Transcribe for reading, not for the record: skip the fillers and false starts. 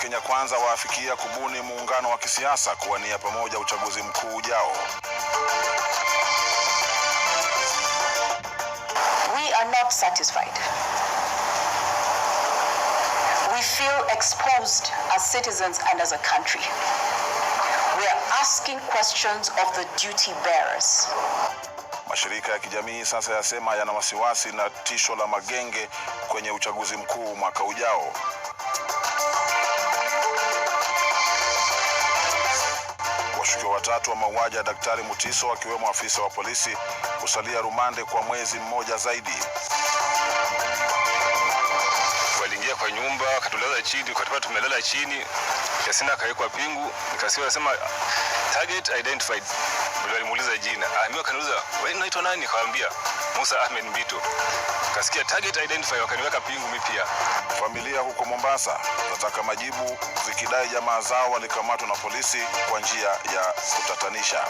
Kenya Kwanza waafikia kubuni muungano wa kisiasa kuwania pamoja uchaguzi mkuu ujao. We are not satisfied. We feel exposed as citizens and as a country. We are asking questions of the duty bearers. Mashirika ya kijamii sasa yasema yana wasiwasi na tisho la magenge kwenye uchaguzi mkuu mwaka ujao. Washukiwa watatu wa mauaji ya Daktari Mutiso wakiwemo afisa wa polisi kusalia rumande kwa mwezi mmoja zaidi. Waliingia kwa nyumba, wakatulaza chini, wakatupa tumelala chini. Kasina akawekwa pingu, nikasiwa nasema target identified. Walimuuliza jina. Mimi wakaniuliza, "Wewe unaitwa nani?" Nikamwambia, "Musa Ahmed Mbito." Kasikia target identified, wakaniweka pingu mimi pia. Familia huko Mombasa zinataka majibu zikidai jamaa zao walikamatwa na polisi kwa njia ya kutatanisha.